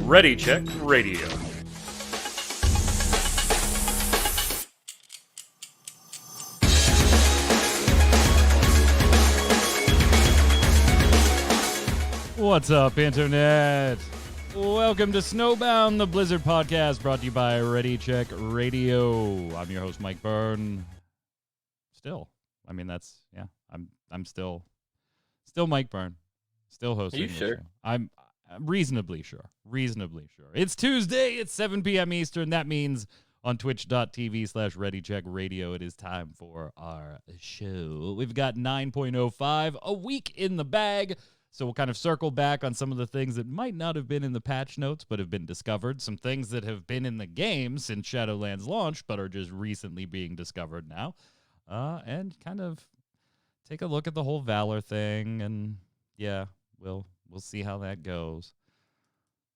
Ready Check Radio. What's up, Internet? Welcome to Snowbound, the Blizzard podcast, brought to you by Ready Check Radio. I'm your host, Mike Byrne. I'm still Mike Byrne. Still hosting. Are you sure? I'm reasonably sure. It's Tuesday. It's 7 p.m. Eastern. That means on twitch.tv/ReadyCheckRadio, it is time for our show. We've got 9.05, a week in the bag. So we'll kind of circle back on some of the things that might not have been in the patch notes, but have been discovered. Some things that have been in the game since Shadowlands launch, but are just recently being discovered now. And kind of take a look at the whole Valor thing. And yeah, we'll see how that goes.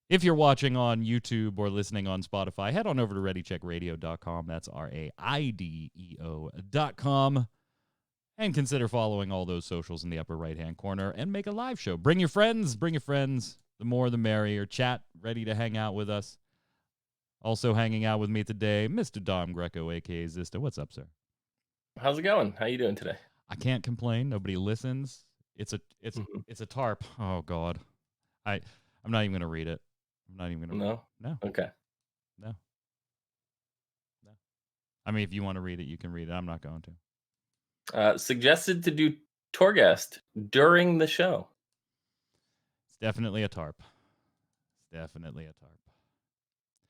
If you're watching on YouTube or listening on Spotify, head on over to ReadyCheckRadio.com. That's RAIDEO.com. And consider following all those socials in the upper right-hand corner and make a live show. Bring your friends. The more the merrier. Chat, ready to hang out with us. Also hanging out with me today, Mr. Dom Greco, a.k.a. Zista. What's up, sir? How's it going? How you doing today? I can't complain. Nobody listens. It's a tarp. Oh, God. I'm not even going to read it. I'm not even going to read it. No. Okay. No. I mean, if you want to read it, you can read it. I'm not going to. Suggested to do Torghast during the show. It's definitely a tarp. It's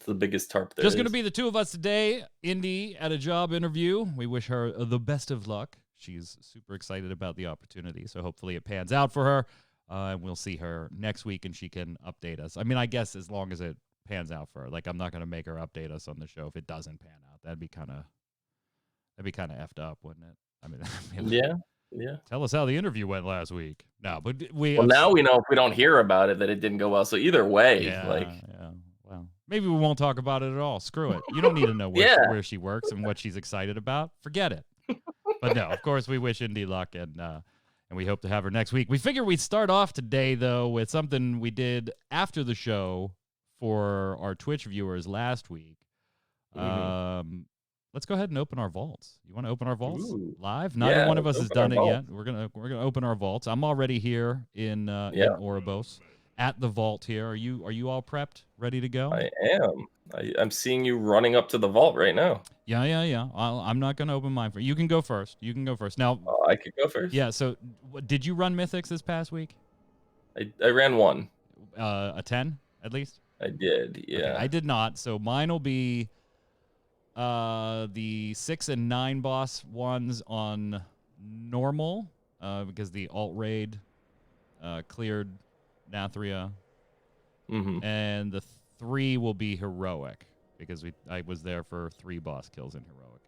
the biggest tarp there Just is. going to be the two of us today. Indy at a job interview. We wish her the best of luck. She's super excited about the opportunity, so hopefully it pans out for her. And we'll see her next week, and she can update us. I mean, I guess as long as it pans out for her. Like, I'm not going to make her update us on the show if it doesn't pan out. That'd be kind of effed up, wouldn't it? I mean, yeah. Tell us how the interview went last week. No, but now we know if we don't hear about it that it didn't go well. So either way, yeah. Well, maybe we won't talk about it at all. Screw it. You don't need to know where she works and what she's excited about. Forget it. But no, of course, we wish Indy luck, and we hope to have her next week. We figured we'd start off today, though, with something we did after the show for our Twitch viewers last week. Let's go ahead and open our vaults. You want to open our vaults live? Neither one of us has done it yet. We're gonna open our vaults. I'm already here in Oribos at the vault here. Are you all prepped, ready to go? I am. I'm seeing you running up to the vault right now. Yeah. I'm not gonna open mine for you. You can go first. Now. I could go first. Yeah. So, did you run Mythics this past week? I ran one. A 10 at least. I did. Yeah. Okay, I did not. So mine will be. The 6 and 9 boss ones on normal, because the alt raid cleared Nathria, and the 3 will be heroic because I was there for 3 boss kills in heroic.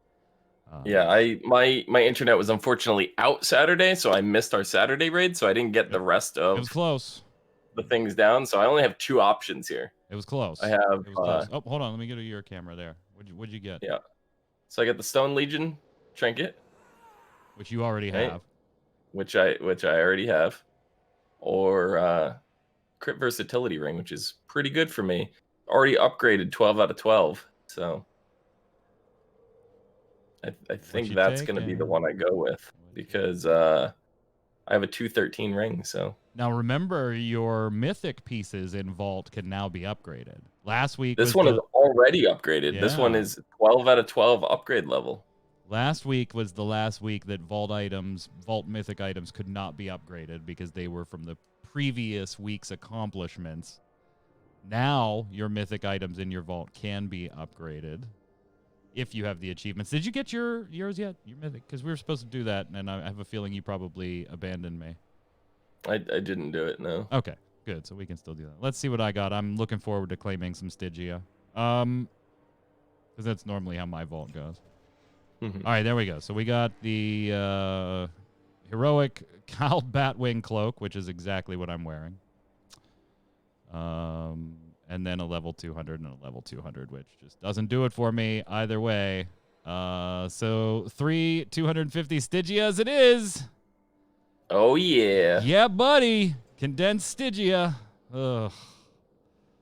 My internet was unfortunately out Saturday, so I missed our Saturday raid, so I didn't get the rest of. It was close. The things down, so I only have 2 options here. It was close. I have. Close. Oh, hold on. Let me get to your camera there. What'd you get? Yeah. So I got the Stone Legion trinket, which you already have. Which I already have, or crit versatility ring, which is pretty good for me. Already upgraded 12 out of 12, so I think that's going to be the one I go with because I have a 213 ring. So now remember, your mythic pieces in Vault can now be upgraded. Last week, this one is already upgraded. Yeah. This one is 12 out of 12 upgrade level. Last week was the last week that Vault mythic items could not be upgraded because they were from the previous week's accomplishments. Now your mythic items in your Vault can be upgraded if you have the achievements. Did you get yours yet? Your mythic? Because we were supposed to do that, and I have a feeling you probably abandoned me. I didn't do it, no. Okay, good. So we can still do that. Let's see what I got. I'm looking forward to claiming some Stygia. Because that's normally how my Vault goes. All right, there we go. So we got the heroic Kyle Batwing cloak, which is exactly what I'm wearing. And then a level 200 and a level 200, which just doesn't do it for me either way. So 3 250 Stygias it is. Oh yeah. Yeah, buddy. Condensed Stygia. Ugh.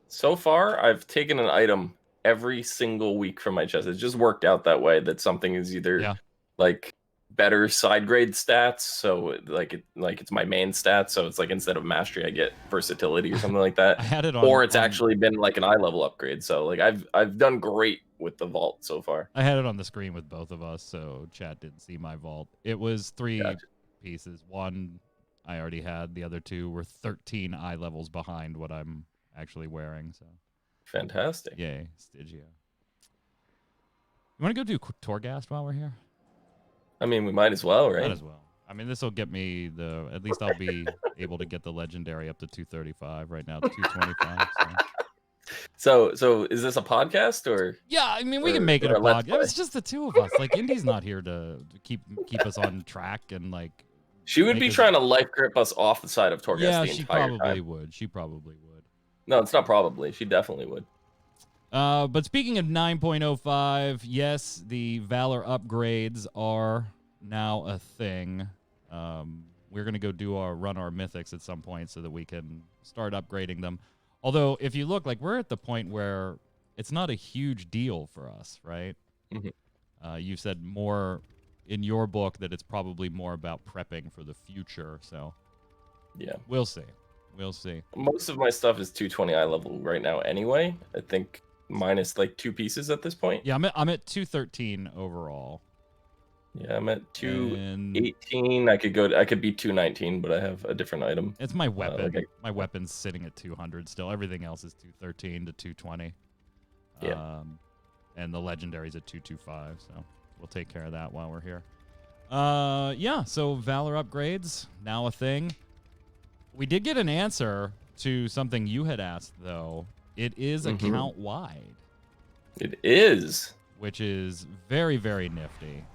So far, I've taken an item every single week from my chest. It's just worked out that way that something is either Yeah. like better side grade stats, so it's my main stats, so it's like instead of mastery I get versatility or something like that. I had it on. Or it's actually been like an eye level upgrade. So like I've done great with the vault so far. I had it on the screen with both of us, so chat didn't see my vault. It was 3 Gotcha. pieces. One I already had. The other 2 were 13 eye levels behind what I'm actually wearing. So Fantastic. yay, Stygia. You want to go do Torghast while we're here? I mean, we might as well, right? Might as well. I mean, this will get me at least I'll be able to get the legendary up to 235. Right now, it's 225. So is this a podcast or? Yeah, I mean, we can make it a Let's podcast. It's just the 2 of us. Like, Indy's not here to keep us on track and like. She would be trying to life grip us off the side of Torghast the entire time. Would. She probably would. No, it's not probably. She definitely would. But speaking of 9.05, yes, the Valor upgrades are now a thing. We're going to go run our Mythics at some point so that we can start upgrading them. Although, if you look, like, we're at the point where it's not a huge deal for us, right? Mm-hmm. You said more in your book that it's probably more about prepping for the future. So, yeah, we'll see. We'll see. Most of my stuff is 220 eye level right now anyway. I think minus like 2 pieces at this point. Yeah, I'm at 213 overall. Yeah, I'm at 218. I could be 219, but I have a different item. It's my weapon. My weapon's sitting at 200 still. Everything else is 213 to 220. Yeah. And the legendary's at 225, so we'll take care of that while we're here. Yeah, so Valor upgrades, now a thing. We did get an answer to something you had asked, though. It is account-wide. It is. Which is very, very nifty.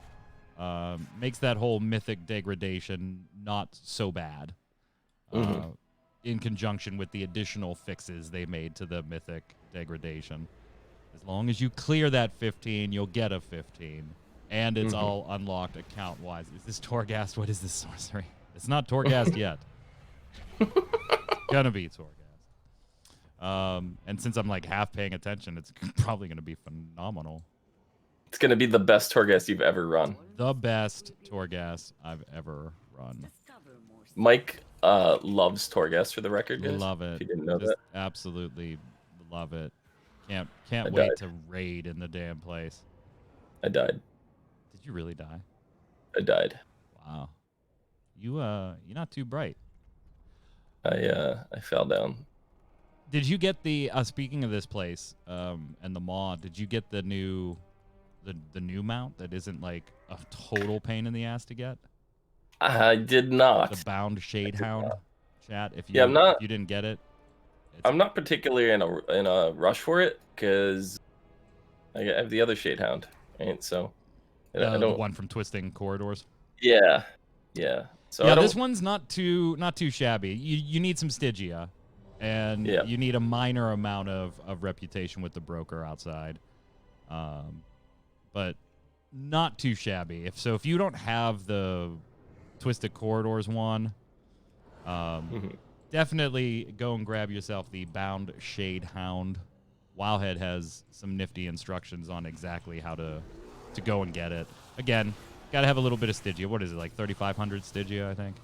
Makes that whole Mythic degradation not so bad. In conjunction with the additional fixes they made to the Mythic degradation. As long as you clear that 15, you'll get a 15. And it's all unlocked account-wise. Is this Torghast? What is this sorcery? It's not Torghast yet. Gonna be Torghast. And since I'm like half paying attention, it's probably gonna be phenomenal. It's gonna be the best Torghast you've ever run. The best Torghast I've ever run. Mike loves Torghast, for the record, guys. Love it. If you didn't know that. Absolutely love it. Can't I wait died. to raid in the damn place. I died. Did you really die? I died. Wow. You're not too bright. I fell down. Did you get the speaking of this place and the mod, did you get the new mount that isn't like a total pain in the ass to get? I did not. The bound shade hound chat. If you if you didn't get it, I'm not particularly in a rush for it because I have the other shade hound, right? So I don't. The one from Twisting Corridors. Yeah. So yeah, this one's not too shabby. You need some Stygia, and you need a minor amount of reputation with the broker outside, but not too shabby. If you don't have the Twisted Corridors one, definitely go and grab yourself the Bound Shade Hound. Wildhead has some nifty instructions on exactly how to go and get it. Again, gotta have a little bit of Stygia. What is it, like 3,500 Stygia, I think?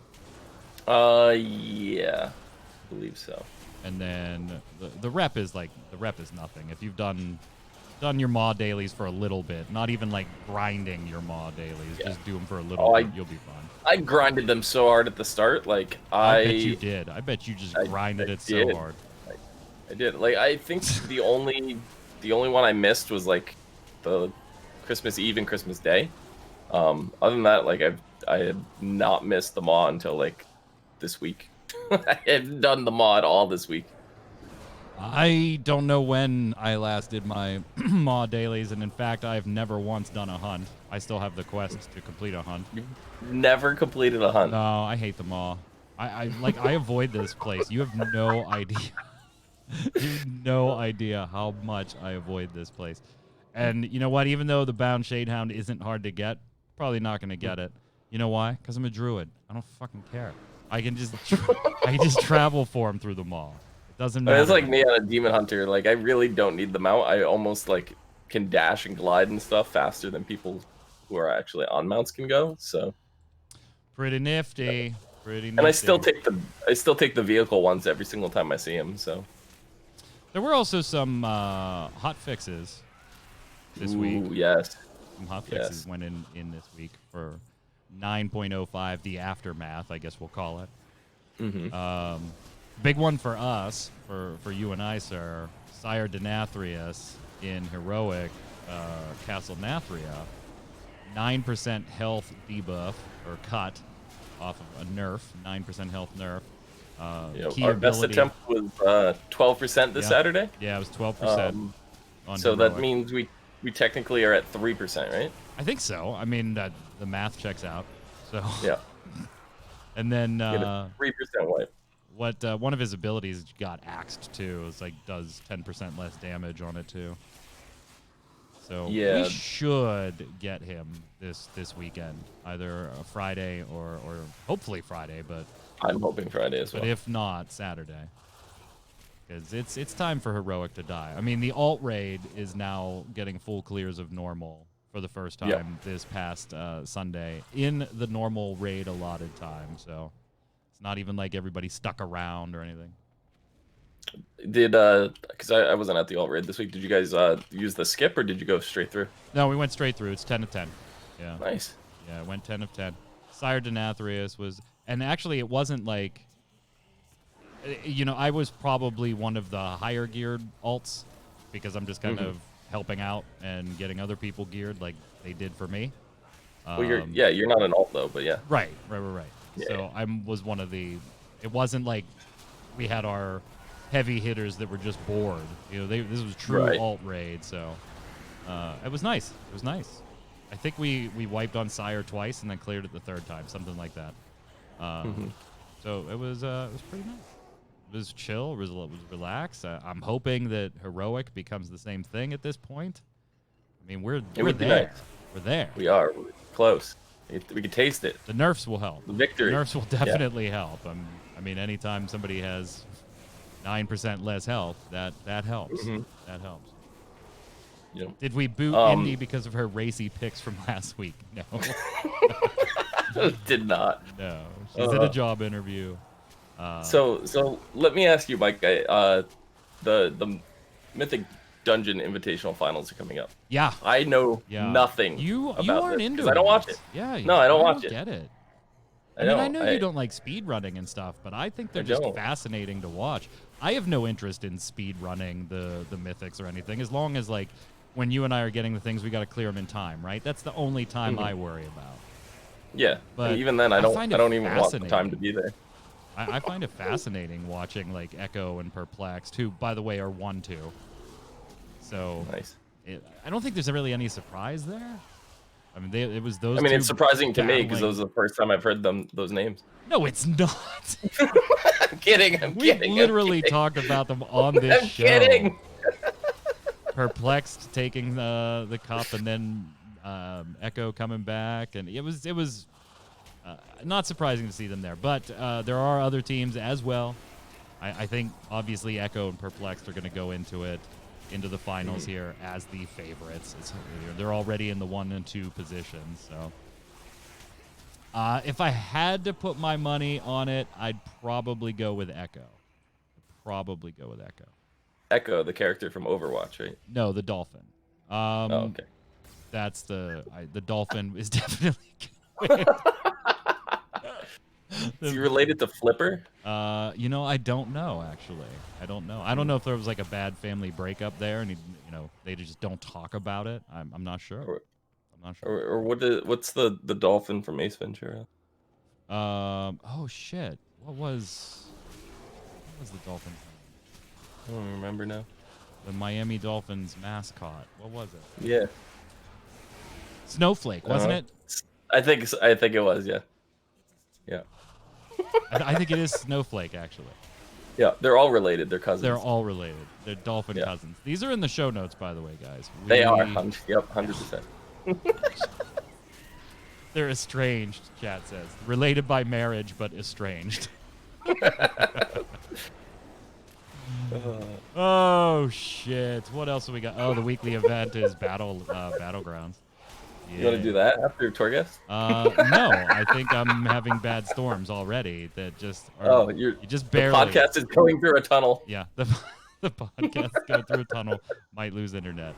Yeah, I believe so. And then the rep is nothing. If you've done your maw dailies for a little bit, not even like grinding your maw dailies, just do them for a little bit, you'll be fine. I grinded them so hard at the start, like I bet you did. I bet you just grinded it so hard. I did. Like I think the only one I missed was like the Christmas Eve and Christmas Day. Other than that, like I had not missed the maw until like this week. I had done the maw at all this week. I don't know when I last did my maw dailies, and in fact, I've never once done a hunt. I still have the quest to complete a hunt. You've never completed a hunt. No, I hate the maw. I avoid this place. You have no idea. You have no idea how much I avoid this place. And you know what? Even though the Bound Shadehound isn't hard to get, probably not going to get it. You know why? Because I'm a druid. I don't fucking care. I can just travel for him through the mall. It doesn't matter. It's like me on a demon hunter. Like I really don't need the mount. I almost like can dash and glide and stuff faster than people who are actually on mounts can go. So pretty nifty. Pretty nifty. And I still take the vehicle ones every single time I see them. So there were also some hot fixes this week. Yes. Some hot fixes went in this week for 9.05, the aftermath, I guess we'll call it. Big one for us, for you and I, sir. Sire de Nathrius in heroic Castle Nathria. 9% health debuff or cut off of a nerf. 9% health nerf. Our best attempt was 12% this Saturday. Yeah, it was 12%. So that means we technically are at 3%, right? I think so. I mean, the math checks out. So yeah. And then 3% wipe. What one of his abilities got axed too. It's like does 10% less damage on it too. So we should get him this weekend, either a Friday or hopefully Friday, but I'm hoping Friday as well. But if not, Saturday. Because it's time for heroic to die. I mean, the alt raid is now getting full clears of normal for the first time this past Sunday in the normal raid allotted time. So it's not even like everybody stuck around or anything. Because I wasn't at the alt raid this week. Did you guys use the skip or did you go straight through? No, we went straight through. It's 10 of 10. Yeah. Nice. Yeah, it went 10 of 10. Sire de Nathrius was, and actually it wasn't like, I was probably one of the higher geared alts because I'm just kind of helping out and getting other people geared like they did for me. Well, you're not an alt though, but yeah. Right. Yeah. So I was one of the. It wasn't like we had our heavy hitters that were just bored. This was true alt raid, so it was nice. It was nice. I think we wiped on Sire twice and then cleared it the third time, something like that. So it was pretty nice. It was chill. It was relaxed. I'm hoping that heroic becomes the same thing at this point. I mean, we're there. Nice. We're there. We are. We're close. We can taste it. The nerfs will help. The victory. The nerfs will definitely help. I mean, anytime somebody has 9% less health, that helps. That helps. Yep. Did we boot Indy because of her racy picks from last week? No. Did not. No. She's in a job interview. So let me ask you, Mike. The Mythic Dungeon Invitational Finals are coming up. Yeah. I know nothing. You about aren't this, into it. I don't watch it. Yeah. No, I don't watch it. Get it. I know you don't like speed running and stuff, but I think they're just fascinating to watch. I have no interest in speed running the Mythics or anything, as long as like when you and I are getting the things, we got to clear them in time, right? That's the only time I worry about. Yeah, but even then, I don't even want the time to be there. I find it fascinating watching like Echo and Perplexed, who, by the way, are 1-2. So nice. I don't think there's really any surprise there. I mean, it was those. I mean, two it's surprising to me because battling. those are the first time I've heard those names. No, it's not. I'm kidding. We literally talked about them on this show. I'm kidding. Perplexed taking the cup and then Echo coming back, and it was not surprising to see them there. But there are other teams as well. I think obviously Echo and Perplexed are going to go into the finals here as the favorites. They're already in the 1 and 2 positions. So if I had to put my money on it, I'd probably go with Echo. Echo, the character from Overwatch, right? No, the Dolphin. Okay. That's the Dolphin is definitely gonna win. Is he related to Flipper? I don't know actually. I don't know if there was like a bad family breakup there, and they just don't talk about it. I'm not sure. Or what's the dolphin from Ace Ventura? Oh shit. What was the dolphin? I don't remember now. The Miami Dolphins mascot. What was it? Yeah. Snowflake, wasn't it? I think it was. Yeah. Yeah. I think it is Snowflake, actually. Yeah, they're all related. They're cousins. They're all related. They're dolphin cousins. These are in the show notes, by the way, guys. They are. Yep, 100%. They're estranged, chat says. Related by marriage, but estranged. Oh, shit. What else have we got? Oh, the weekly event is Battlegrounds. Yeah. You want to do that after Torghast? No, I think I'm having bad storms already that just are... Oh, you just barely... The podcast is going through a tunnel. Yeah, the podcast is going through a tunnel. Might lose internet.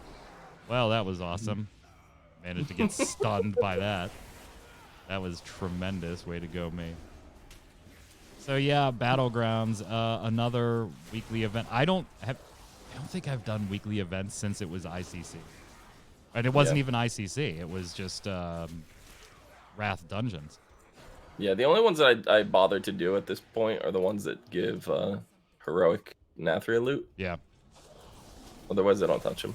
Well, that was awesome. Managed to get stunned by that. That was tremendous. Way to go, me. So yeah, Battlegrounds, another weekly event. I don't think I've done weekly events since it was ICC. And it wasn't even ICC. It was just Wrath Dungeons. Yeah, the only ones that I bothered to do at this point are the ones that give heroic Nathria loot. Yeah. Otherwise, I don't touch them.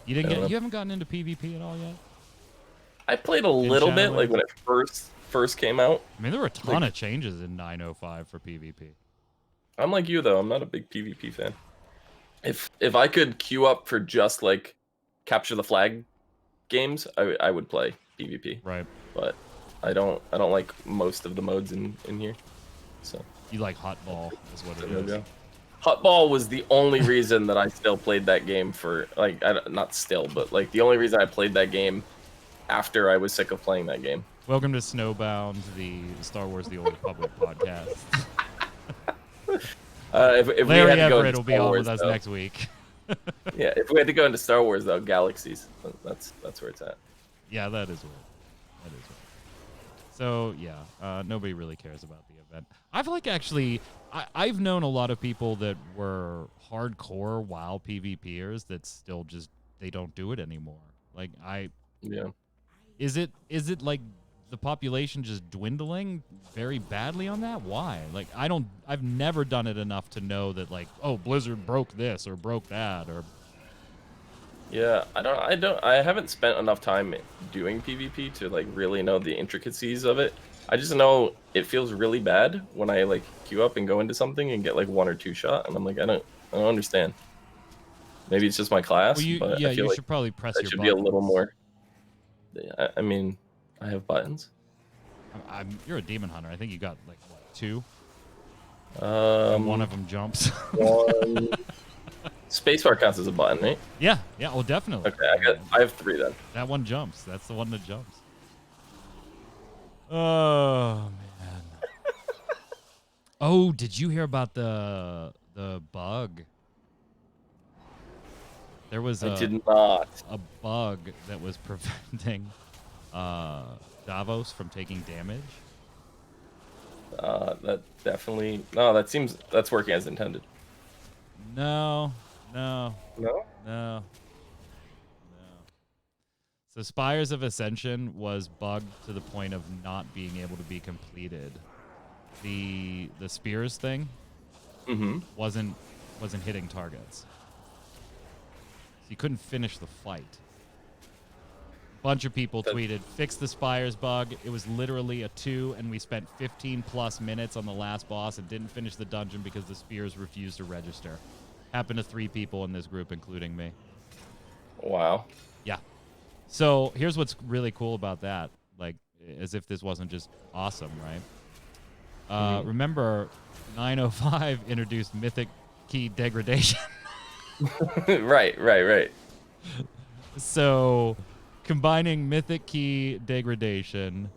You haven't gotten into PvP at all yet? I played a little bit, like when it first came out. I mean, there were a ton of changes in 9.05 for PvP. I'm like you though. I'm not a big PvP fan. If I could queue up for just like capture the flag games, I would play PvP. Right. But I don't like most of the modes in here. So you like Hotball is what it is. Hotball was the only reason that I still played that game for like not still, but like the only reason I played that game after I was sick of playing that game. Welcome to Snowbound, the Star Wars: The Old Republic podcast. If Larry we had to go Everett will be on with us though, next week. Yeah, if we had to go into Star Wars though, Galaxies, that's where it's at. Yeah, that is weird. That is weird. So yeah, nobody really cares about the event. I've known a lot of people that were hardcore WoW PvPers that still just they don't do it anymore. Like is it like the population just dwindling very badly on that? Why? Like I've never done it enough to know that like, oh, Blizzard broke this or broke that or... Yeah, I haven't spent enough time doing PvP to like really know the intricacies of it. I just know it feels really bad when I like queue up and go into something and get like 1 or 2 shot, and I'm like, I don't understand. Maybe it's just my class. Well, but I feel you like should probably press your should buttons. be a little more. I mean, I have buttons. You're a demon hunter. I think you got like what, 2? And one of them jumps. One. Spacebar counts as a button, right? Yeah. Oh, definitely. Okay, I have 3 then. That one jumps. That's the one that jumps. Oh man. Oh, did you hear about the bug? There was I did not. A bug that was preventing Davos from taking damage. That definitely that's working as intended. No. No. So Spires of Ascension was bugged to the point of not being able to be completed. The spears thing wasn't hitting targets. So you couldn't finish the fight. Bunch of people tweeted, fix the Spires bug. It was literally a 2, and we spent 15 plus minutes on the last boss and didn't finish the dungeon because the spears refused to register. Happened to 3 people in this group, including me. Wow. Yeah. So here's what's really cool about that. Like, as if this wasn't just awesome, right? Remember, 905 introduced Mythic key degradation. Right. So, combining Mythic key degradation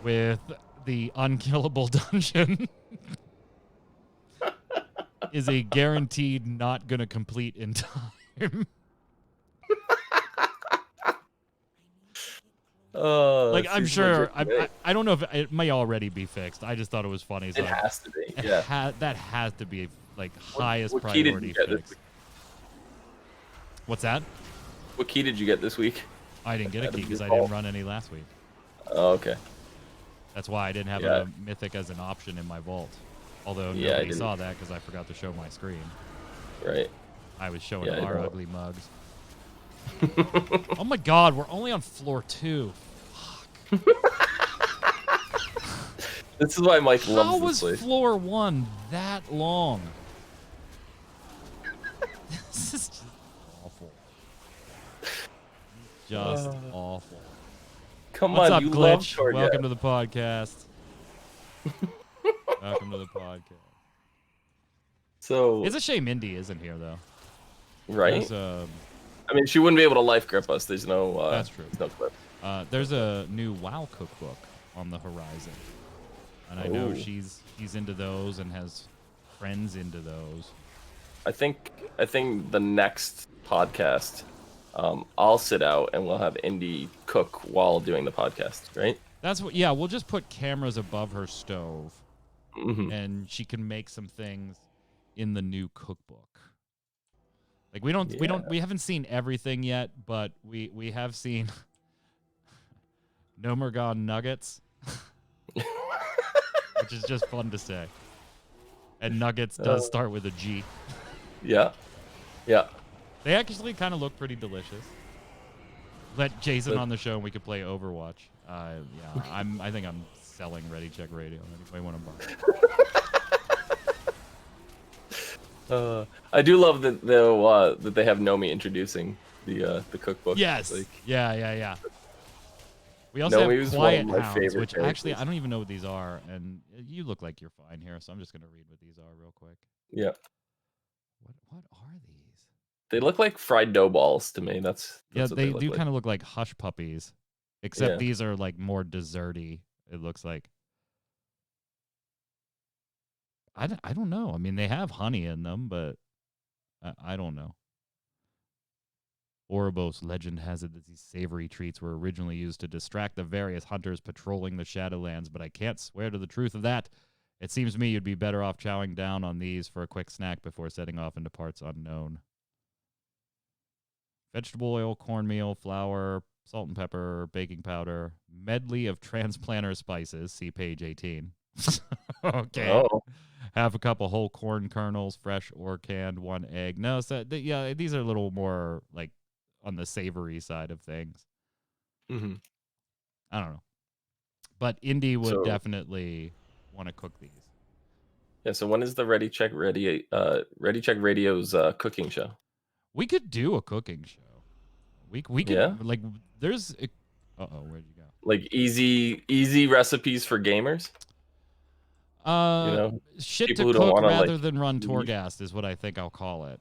with the unkillable dungeon is a guaranteed not going to complete in time. Like, I'm sure, I don't know if it may already be fixed. I just thought it was funny. So it has to be, yeah. That has to be, like, highest what key priority did you get fix. this week? What's that? What key did you get this week? I didn't get a key because I didn't run any last week. Oh, okay. That's why I didn't have a Mythic as an option in my vault. Although nobody saw that because I forgot to show my screen. Right. I was showing our ugly mugs. Oh my god, we're only on floor 2. Fuck. This is why Mike loves How this place. was floor 1 that long? This is just awful. just awful. Come What's on, up, you love Glitch? Torghast. Welcome to the podcast. Welcome to the podcast. So It's a shame Indy isn't here, though. right? There's, I mean, she wouldn't be able to life grip us. There's no. That's true. There's no clip. There's a new WoW cookbook on the horizon, and I know she's into those and has friends into those. I think the next podcast, I'll sit out and we'll have Indy cook while doing the podcast, right? That's what. Yeah, we'll just put cameras above her stove, Mm-hmm. and she can make some things in the new cookbook. Like we haven't seen everything yet, but we have seen Nomergon nuggets, which is just fun to say. And nuggets does start with a G. Yeah. They actually kind of look pretty delicious. Let Jason on the show and we could play Overwatch. I think I'm selling Ready Check Radio. Anybody want to buy? I do love that that they have Nomi introducing the cookbook. Yes. Like, yeah. We also Nomi have was Quiet one of my Hounds, favorite which characters. actually I don't even know what these are, and you look like you're fine here, so I'm just gonna read what these are real quick. Yeah. What are these? They look like fried dough balls to me. That's Yeah, what they look do like. kind of look like hush puppies, except Yeah. these are like more desserty. It looks like. I don't know. I mean, they have honey in them, but I don't know. Ouroboros legend has it that these savory treats were originally used to distract the various hunters patrolling the Shadowlands, but I can't swear to the truth of that. It seems to me you'd be better off chowing down on these for a quick snack before setting off into parts unknown. Vegetable oil, cornmeal, flour, salt and pepper, baking powder, medley of transplanter spices. See page 18. Okay. Oh. Half a cup of whole corn kernels, fresh or canned, 1 egg. No, so yeah, these are a little more like on the savory side of things. Mm-hmm. I don't know, but Indy would So- definitely want to cook these. Yeah. So when is the Ready Check Radio's cooking show? We could do a cooking show. We could like there's. Where'd you go? Like easy recipes for gamers. Shit people to who don't cook wanna, rather like, than run Torghast is what I think I'll call it.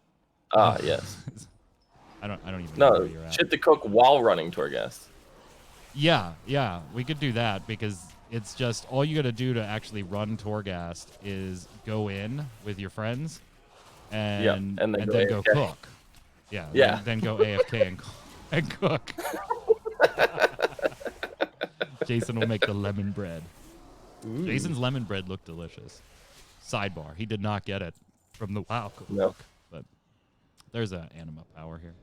Yes. I don't even know No, where you're at. shit to cook while running Torghast. Yeah, we could do that because it's just all you got to do to actually run Torghast is go in with your friends and and then then go AFK. cook. Yeah, Yeah. Then go AFK and cook. Jason will make the lemon bread. Ooh. Jason's lemon bread looked delicious. Sidebar: he did not get it from the WoW cookbook, No. but there's an anima power here.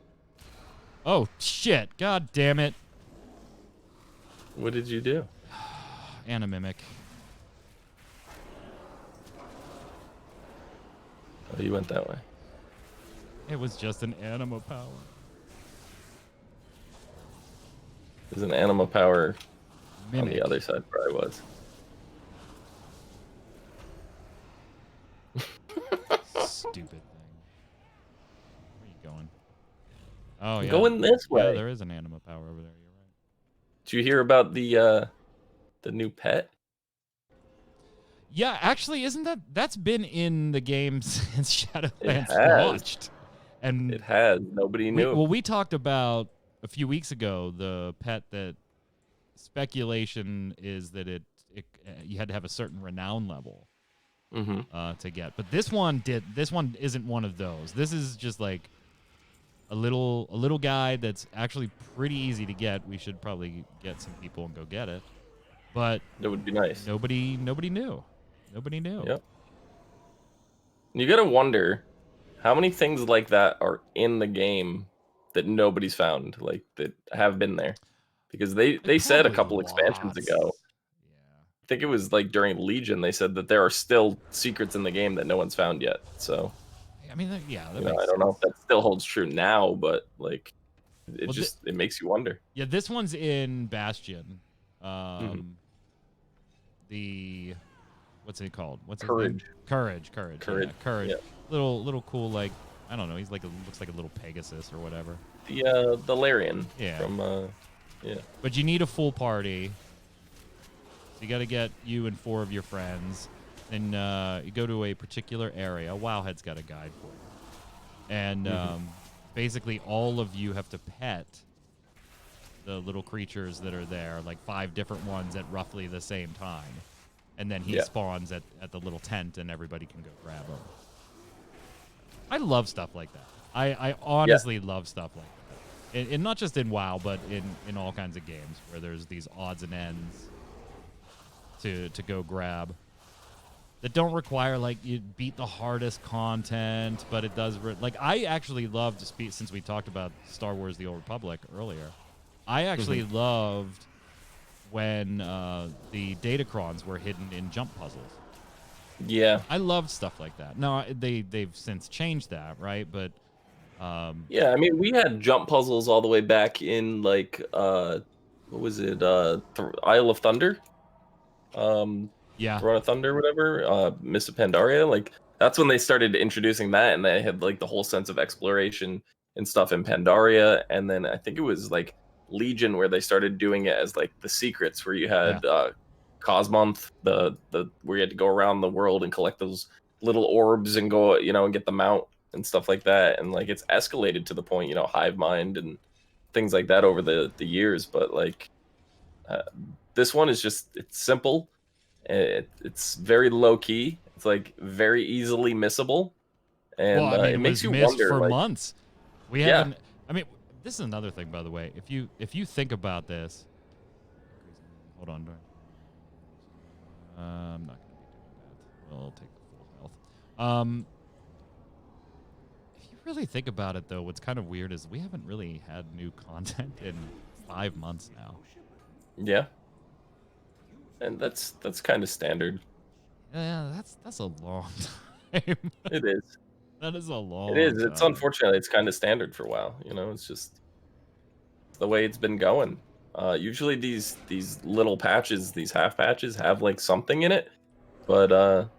Oh shit! God damn it! What did you do? Animimic. Oh, you went that way. It was just an anima power. There's an anima power on Mimic. the other side where I was. Stupid thing. Where are you going? Oh yeah. Going this way. Yeah, there is an anima power over there. You're right. Did you hear about the new pet? Yeah, actually, isn't that's been in the game since Shadowlands has. launched? And It has. Nobody knew. we talked about a few weeks ago the pet that speculation is that it you had to have a certain renown level to get. But this one isn't one of those. This is just like a little guy that's actually pretty easy to get. We should probably get some people and go get it. But It would be nice. nobody knew. Nobody knew. Yep. You gotta wonder how many things like that are in the game that nobody's found, like that have been there, because they said a Probably couple expansions lots. ago. Yeah. I think it was like during Legion. They said that there are still secrets in the game that no one's found yet. So I mean, yeah. That you know, makes I don't know if sense. that still holds true now, but like it Well, it makes you wonder. Yeah, this one's in Bastion. Mhm. What's it called? What's his Courage. name? Courage. Courage, Yeah, Courage. yeah. Little cool like I don't know. He's like looks like a little Pegasus or whatever. The Larian. Yeah. From yeah. But you need a full party. So you got to get you and 4 of your friends. Then you go to a particular area. Wowhead's got a guide for you. And basically all of you have to pet the little creatures that are there, like 5 different ones at roughly the same time. And then he spawns at the little tent, and everybody can go grab him. I love stuff like that. I honestly love stuff like that. And not just in WoW, but in all kinds of games where there's these odds and ends to go grab that don't require, like, you beat the hardest content, but it does... like, I actually loved, since we talked about Star Wars The Old Republic earlier, I actually loved when the Datacrons were hidden in jump puzzles. Yeah. I loved stuff like that. Now, they've since changed that, right? But yeah, I mean, we had jump puzzles all the way back in, like, what was it? Isle of Thunder? Yeah. Throne of Thunder, whatever. Mists of Pandaria. Like, that's when they started introducing that, and they had, like, the whole sense of exploration and stuff in Pandaria. And then I think it was, like, Legion where they started doing it as, like, the secrets, where you had Cosmonth, the where you had to go around the world and collect those little orbs and go, and get them out and stuff like that. And, like, it's escalated to the point, Hive Mind and things like that over the years. But, like, this one is just, it's simple. It's very low key. It's, like, very easily missable, and well, I mean, it it makes was you missed wonder, for like, months. We haven't. I mean, this is another thing, by the way. If you think about this, hold on. I'm not going to be doing that. We'll take the full health. If you really think about it, though, what's kind of weird is we haven't really had new content in 5 months now. Yeah. And that's kind of standard. Yeah, that's a long time. It is. That is a long It is. time. It's unfortunate. It's kind of standard for WoW. It's just the way it's been going. Usually these little patches, these half patches, have, like, something in it, but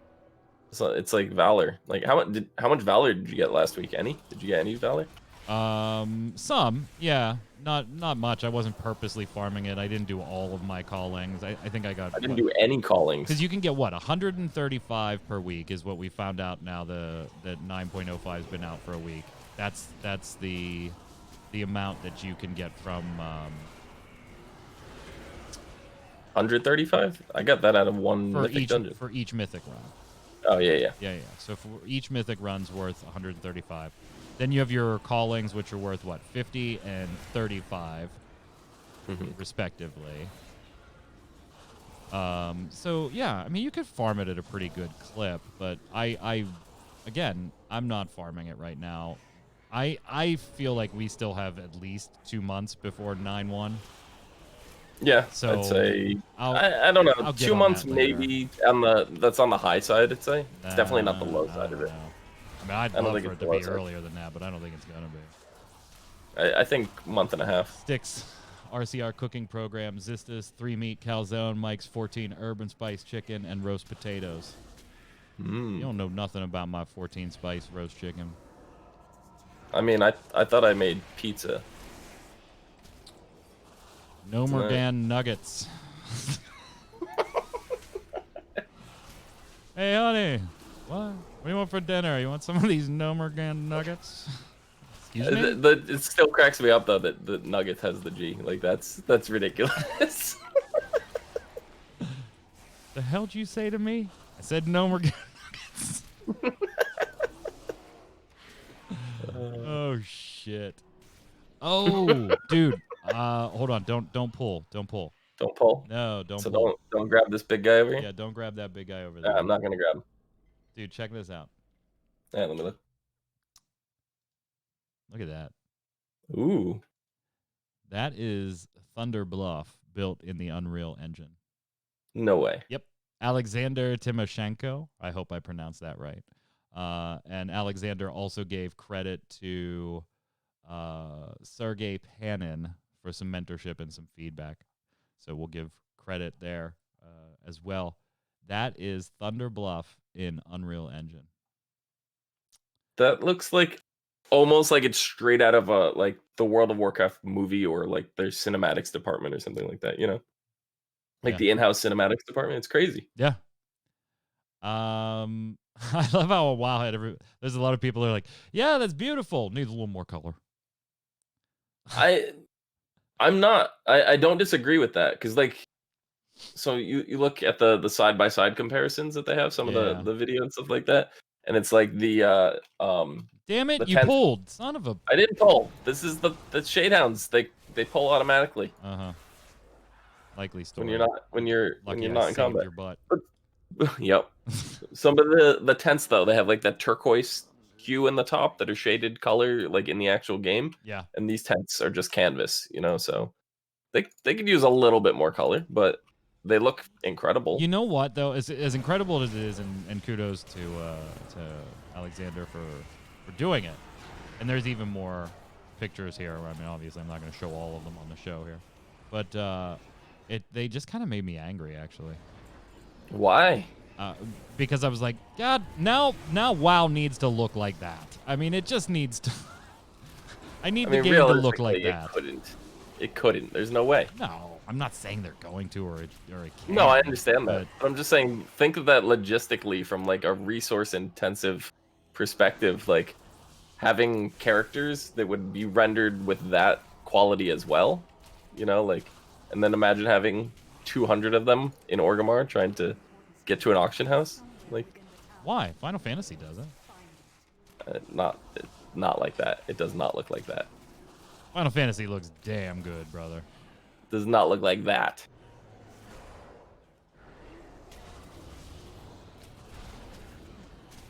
so it's like Valor. Like, how much Valor did you get last week? Any? Did you get any Valor? Some, yeah. Not much. I wasn't purposely farming it. I didn't do all of my callings. I think I didn't do any callings. Because you can get, 135 per week is what we found out now that 9.05 has been out for a week. That's the amount that you can get from 135? I got that out of one mythic dungeon. For each mythic run. Oh, yeah. Yeah. So for each mythic run's worth 135. Then you have your callings, which are worth, 50 and 35, respectively. So, yeah, I mean, you could farm it at a pretty good clip, but again, I'm not farming it right now. I feel like we still have at least 2 months before 9.1. Yeah, so I'd say I don't know. 2 months maybe that's on the high side. I'd say it's definitely not the low side of it. I mean, I'd love for it to be earlier than that, but I don't think it's gonna be. I think month and a half. Sticks, RCR cooking program, Zistas 3 meat calzone, Mike's 14 urban spice chicken, and roast potatoes. You don't know nothing about my 14 spice roast chicken. I mean, I thought I made pizza. No more Dan nuggets. Hey, honey. What do you want for dinner? You want some of these Nomergan nuggets? Excuse me? It still cracks me up, though, that the Nuggets has the G. Like, that's ridiculous. The hell did you say to me? I said Nomergan nuggets. Oh, shit. Oh, dude. Hold on. Don't pull. Don't pull. Don't pull? No, don't so pull. Don't grab this big guy over here? Yeah, don't grab that big guy over there. I'm not going to grab him. Dude, check this out. Yeah, let me look. Look at that. Ooh. That is Thunder Bluff built in the Unreal Engine. No way. Yep. Alexander Timoshenko. I hope I pronounced that right. And Alexander also gave credit to Sergey Panin for some mentorship and some feedback. So we'll give credit there as well. That is Thunder Bluff in Unreal Engine. That looks like almost like it's straight out of a like the World of Warcraft movie or like their cinematics department or something like that. You know, like Yeah. the in-house cinematics department. It's crazy. Yeah. I love how WoW had there's a lot of people who are like, yeah, that's beautiful. Needs a little more color. I'm not. I don't disagree with that because like, so you look at the side by side comparisons that they have, some Yeah. of the video and stuff like that, and it's like Damn it, the you 10th pulled. Son of a I didn't pull. This is the Shadehounds. They pull automatically Uh-huh. Likely story. when you're Lucky I not in saved combat. your butt. Yep. Some of the tents though, they have like that turquoise hue in the top that are shaded color like in the actual game. Yeah. And these tents are just canvas, you know, so they could use a little bit more color, but they look incredible. You know what though, as incredible as it is, and kudos to Alexander for doing it. And there's even more pictures here. I mean, obviously, I'm not going to show all of them on the show here, but they just kind of made me angry, actually. Why? Because I was like, God, now WoW needs to look like that. I mean, it just needs to. I mean, the game to look like that. It couldn't. There's no way. No, I'm not saying they're going to or it can. No, I understand that. But I'm just saying, think of that logistically from like a resource-intensive perspective. Like having characters that would be rendered with that quality as well, you know, like, and then imagine having 200 of them in Orgrimmar trying to get to an auction house. Like, why? Final Fantasy does it. Not like that. It does not look like that. Final Fantasy looks damn good, brother. Does not look like that.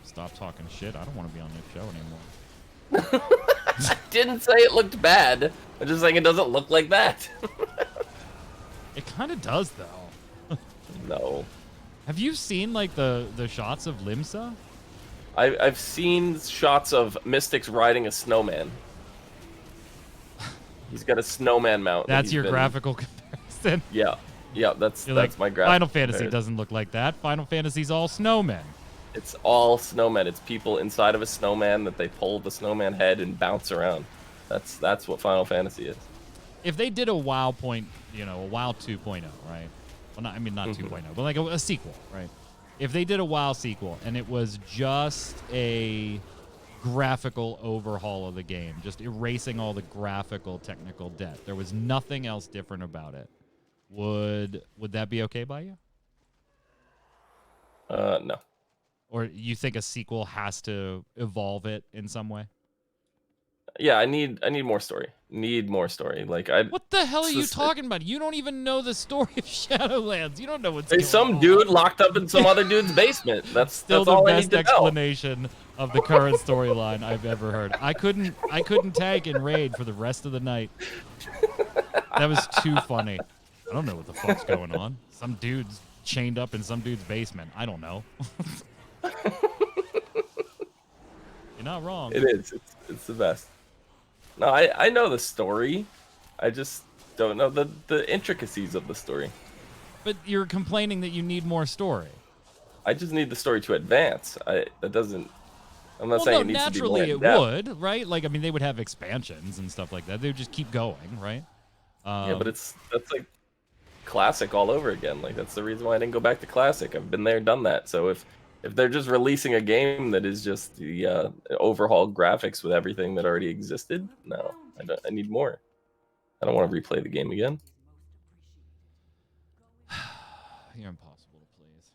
Stop talking shit. I don't want to be on this show anymore. I didn't say it looked bad. I'm just saying it doesn't look like that. It kind of does, though. No. Have you seen like the shots of Limsa? I've seen shots of Mystics riding a snowman. He's got a snowman mount. That's your graphical comparison. Yeah, that's like, my graphic. Final Fantasy comparison. doesn't look like that. Final Fantasy's all snowmen. It's all snowmen. It's people inside of a snowman that they pull the snowman head and bounce around. That's what Final Fantasy is. If they did a WoW a WoW 2.0, right? Well, not 2.0, but like a sequel, right? If they did a WoW sequel and it was just a graphical overhaul of the game, just erasing all the graphical technical debt, there was nothing else different about it, would that be okay by you? No. Or you think a sequel has to evolve it in some way? Yeah, I need more story. Need more story. Like What the hell are you talking about? You don't even know the story of Shadowlands. You don't know what's going on. Some dude locked up in some other dude's basement. That's still that's all the I need best to explanation of the current storyline I've ever heard. I couldn't tag in raid for the rest of the night. That was too funny. I don't know what the fuck's going on. Some dude's chained up in some dude's basement. I don't know. You're not wrong. It is. It's the best. No, I know the story. I just don't know the intricacies of the story. But you're complaining that you need more story. I just need the story to advance. I'm not saying it needs to be more naturally in-depth. it would, right? Like, I mean, they would have expansions and stuff like that. They would just keep going, right? Yeah, but that's like classic all over again. Like that's the reason why I didn't go back to classic. I've been there, done that. So if they're just releasing a game that is just the overhauled graphics with everything that already existed, no, I need more. I don't want to replay the game again. You're impossible to please.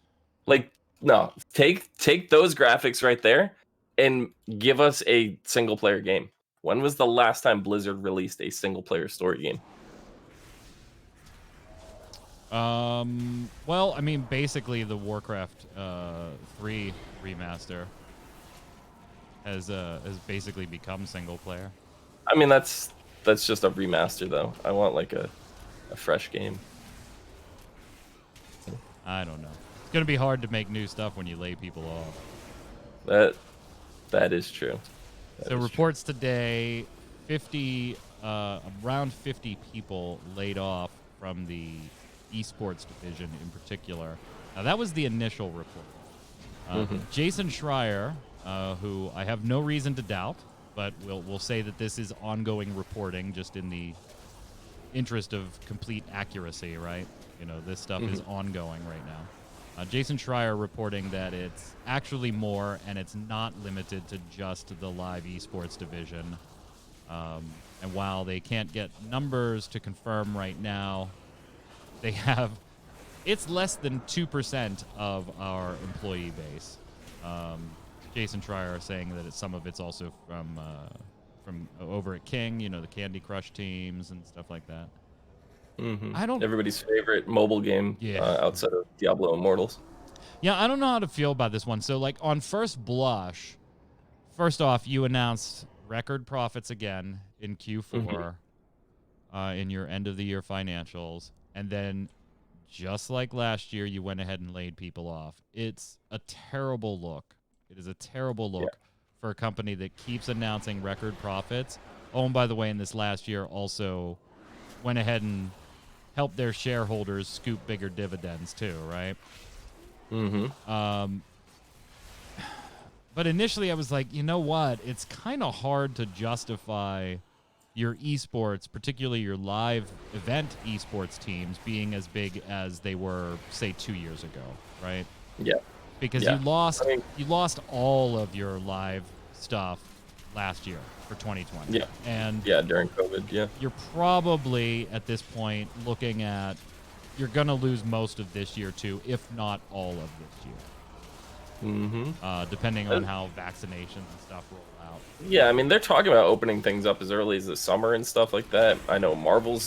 Like, no, take those graphics right there and give us a single player game. When was the last time Blizzard released a single player story game? Well, I mean, basically the Warcraft 3 remaster has basically become single player. I mean, that's just a remaster though. I want like a fresh game. I don't know. It's gonna be hard to make new stuff when you lay people off. That is true. So reports today, around 50 people laid off from the esports division in particular. Now that was the initial report. Jason Schreier, who I have no reason to doubt, but we'll say that this is ongoing reporting, just in the interest of complete accuracy, right? You know, this stuff is ongoing right now. Jason Schreier reporting that it's actually more, and it's not limited to just the live esports division. And while they can't get numbers to confirm right now, they have, it's less than 2% of our employee base. Jason Schreier saying that some of it's also from over at King, you know, the Candy Crush teams and stuff like that. I don't. Everybody's favorite mobile game outside of Diablo Immortals. Yeah, I don't know how to feel about this one. So, like, on first blush, first off, you announced record profits again in Q4 in your end of the year financials, and then just like last year, you went ahead and laid people off. It's a terrible look. It is a terrible look for a company that keeps announcing record profits. Oh, and by the way, in this last year, also went ahead and helped their shareholders scoop bigger dividends too, right? But initially I was like, you know what? It's kind of hard to justify your esports, particularly your live event esports teams, being as big as they were, say, 2 years ago, right? Yeah. Because you lost all of your live stuff last year for 2020. Yeah. And during COVID, yeah. You're probably at this point looking at, you're going to lose most of this year too, if not all of this year. Depending on how vaccinations and stuff roll out. Yeah, I mean, they're talking about opening things up as early as the summer and stuff like that. I know Marvel and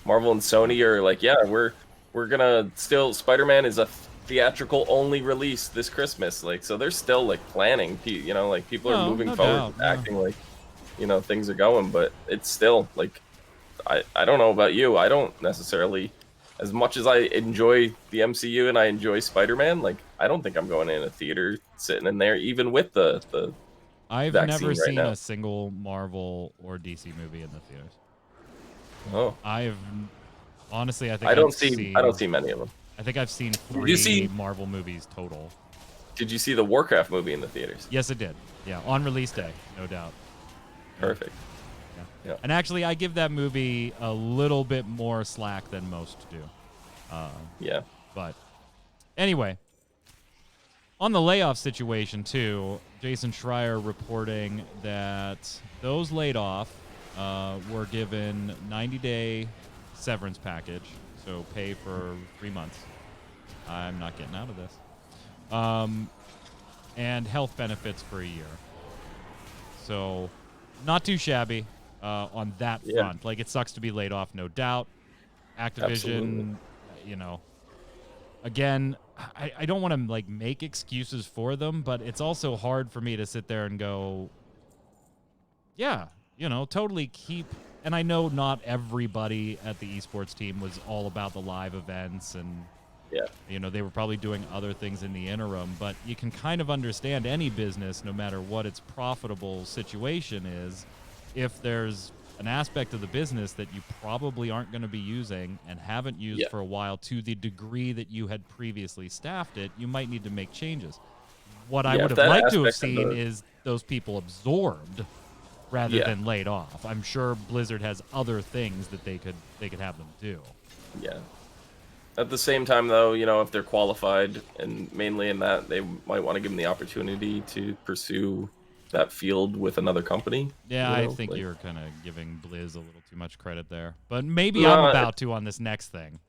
Sony are like, yeah, we're gonna still, Spider-Man is a theatrical only release this Christmas. Like, so they're still like planning, you know, like people are moving forward, acting like, you know, things are going, but it's still like, I don't know about you. I don't necessarily, as much as I enjoy the MCU and I enjoy Spider-Man, like, I don't think I'm going in a theater sitting in there, even with the I've vaccine never seen now. a single Marvel or DC movie in the theaters. Oh, Honestly, I think I don't see many of them. I think I've seen 3 Marvel movies total. Did you see the Warcraft movie in the theaters? Yes, it did. Yeah, on release day, no doubt. Perfect. Yeah. And actually, I give that movie a little bit more slack than most do. Yeah. But anyway, on the layoff situation too, Jason Schreier reporting that those laid off were given 90-day severance package, so pay for 3 months. I'm not getting out of this. And health benefits for a year. So not too shabby on that front. Like, it sucks to be laid off, no doubt. Activision, Absolutely. You know, again, I don't want to like make excuses for them, but it's also hard for me to sit there and go, yeah, you know, totally keep. And I know not everybody at the esports team was all about the live events, and you know, they were probably doing other things in the interim, but you can kind of understand any business, no matter what its profitable situation is, if there's an aspect of the business that you probably aren't going to be using and haven't used for a while to the degree that you had previously staffed it, you might need to make changes. What I would have liked to have seen is those people absorbed rather than laid off. I'm sure Blizzard has other things that they could have them do. Yeah. At the same time, though, you know, if they're qualified and mainly in that, they might want to give them the opportunity to pursue that field with another company. Yeah, you know? I think you're kind of giving Blizz a little too much credit there. But maybe I'm about to on this next thing.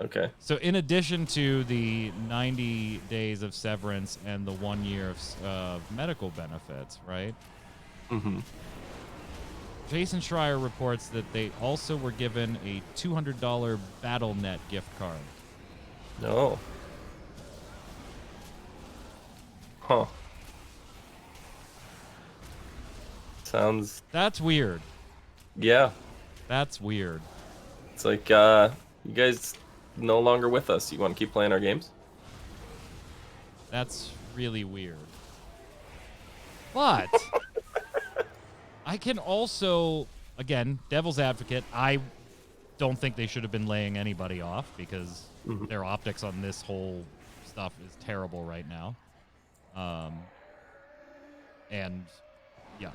Okay. So in addition to the 90 days of severance and the 1 year of medical benefits, right? Jason Schreier reports that they also were given a $200 BattleNet gift card. No. Huh. Sounds... That's weird. Yeah. That's weird. It's like, you guys no longer with us. You want to keep playing our games? That's really weird. But I can also, again, devil's advocate, I don't think they should have been laying anybody off because their optics on this whole stuff is terrible right now. And yeah,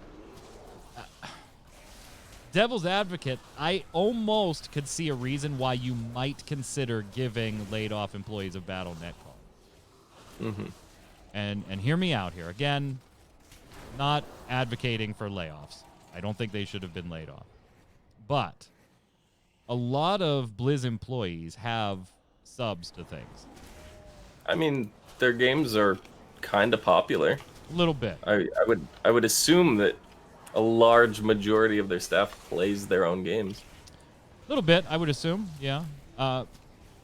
devil's advocate, I almost could see a reason why you might consider giving laid off employees a Battle.net card. Mm-hmm. And hear me out here. Again, not advocating for layoffs. I don't think they should have been laid off. But a lot of Blizz employees have subs to things. I mean, their games are kind of popular. A little bit. I would assume that a large majority of their staff plays their own games. A little bit, I would assume, yeah.